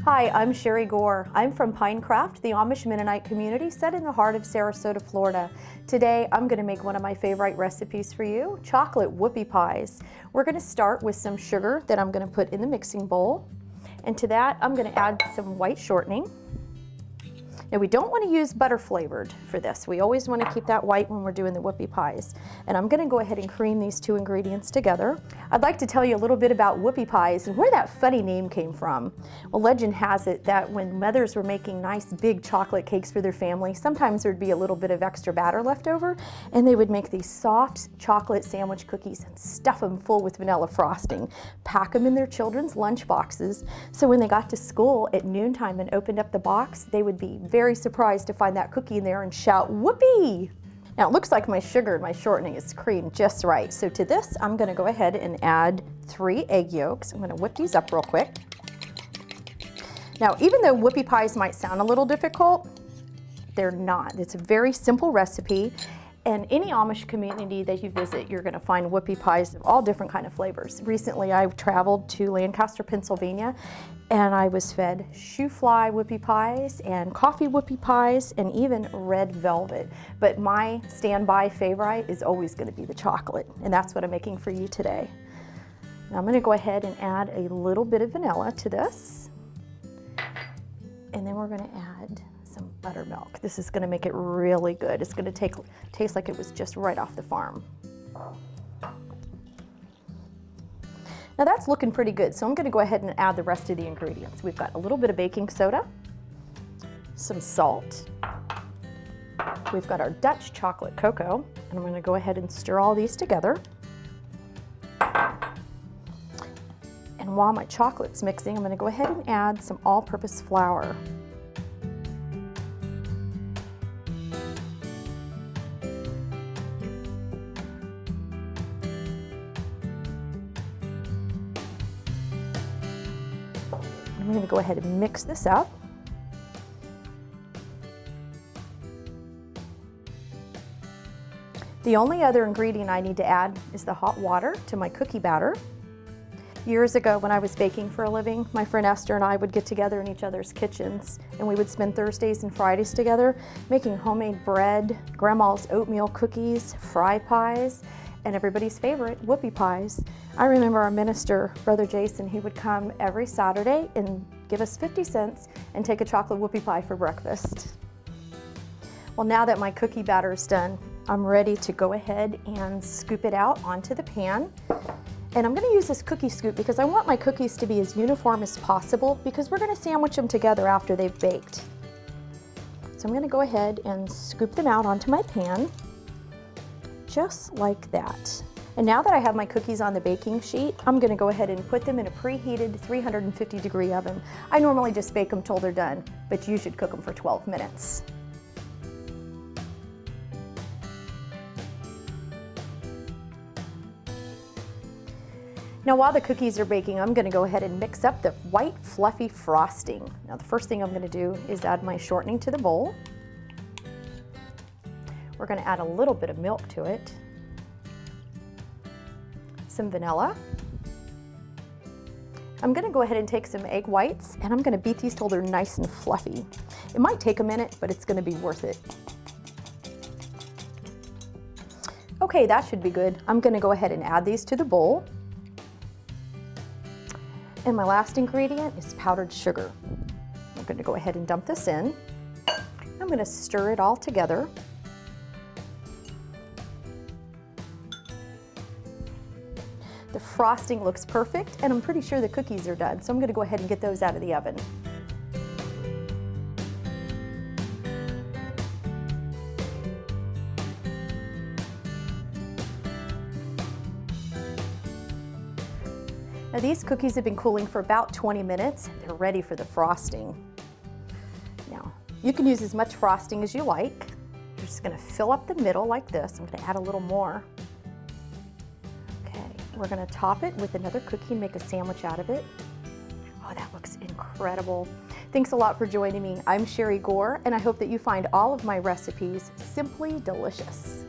Hi, I'm Sherry Gore. I'm from Pinecraft, the Amish Mennonite community set in the heart of Sarasota, Florida. Today, I'm going to make one of my favorite recipes for you, chocolate whoopie pies. We're going to start with some sugar that I'm going to put in the mixing bowl. And to that, I'm going to add some white shortening. Now, we don't want to use butter flavored for this. We always want to keep that white when we're doing the whoopie pies. And I'm going to go ahead and cream these two ingredients together. I'd like to tell you a little bit about whoopie pies and where that funny name came from. Well, legend has it that when mothers were making nice big chocolate cakes for their family, sometimes there'd be a little bit of extra batter left over, and they would make these soft chocolate sandwich cookies and stuff them full with vanilla frosting, pack them in their children's lunch boxes, so when they got to school at noontime and opened up the box, they would be very surprised to find that cookie in there and shout, "Whoopie!" Now it looks like my sugar and my shortening is creamed just right. So to this, I'm gonna go ahead and add 3 egg yolks. I'm gonna whip these up real quick. Now, even though whoopie pies might sound a little difficult, they're not. It's a very simple recipe. And any Amish community that you visit, you're gonna find whoopie pies of all different kind of flavors. Recently, I traveled to Lancaster, Pennsylvania, and I was fed shoe fly whoopie pies and coffee whoopie pies and even red velvet. But my standby favorite is always gonna be the chocolate, and that's what I'm making for you today. Now I'm gonna go ahead and add a little bit of vanilla to this. And then we're gonna add some buttermilk. This is gonna make it really good. It's gonna taste like it was just right off the farm. Now that's looking pretty good, so I'm gonna go ahead and add the rest of the ingredients. We've got a little bit of baking soda, some salt, we've got our Dutch chocolate cocoa, and I'm gonna go ahead and stir all these together. And while my chocolate's mixing, I'm gonna go ahead and add some all-purpose flour. I'm going to go ahead and mix this up. The only other ingredient I need to add is the hot water to my cookie batter. Years ago when I was baking for a living, my friend Esther and I would get together in each other's kitchens, and we would spend Thursdays and Fridays together making homemade bread, grandma's oatmeal cookies, fry pies, and everybody's favorite, whoopie pies. I remember our minister, Brother Jason, he would come every Saturday and give us 50 cents and take a chocolate whoopie pie for breakfast. Well, now that my cookie batter is done, I'm ready to go ahead and scoop it out onto the pan. And I'm gonna use this cookie scoop because I want my cookies to be as uniform as possible because we're gonna sandwich them together after they've baked. So I'm gonna go ahead and scoop them out onto my pan. Just like that. And now that I have my cookies on the baking sheet, I'm gonna go ahead and put them in a preheated 350-degree oven. I normally just bake them till they're done, but you should cook them for 12 minutes. Now while the cookies are baking, I'm gonna go ahead and mix up the white fluffy frosting. Now the first thing I'm gonna do is add my shortening to the bowl. We're gonna add a little bit of milk to it, some vanilla. I'm gonna go ahead and take some egg whites and I'm gonna beat these till they're nice and fluffy. It might take a minute, but it's gonna be worth it. Okay, that should be good. I'm gonna go ahead and add these to the bowl. And my last ingredient is powdered sugar. I'm gonna go ahead and dump this in. I'm gonna stir it all together. The frosting looks perfect, and I'm pretty sure the cookies are done, so I'm gonna go ahead and get those out of the oven. Now these cookies have been cooling for about 20 minutes. They're ready for the frosting. Now, you can use as much frosting as you like. You're just gonna fill up the middle like this. I'm gonna add a little more. We're gonna top it with another cookie and make a sandwich out of it. Oh, that looks incredible. Thanks a lot for joining me. I'm Sherry Gore, and I hope that you find all of my recipes simply delicious.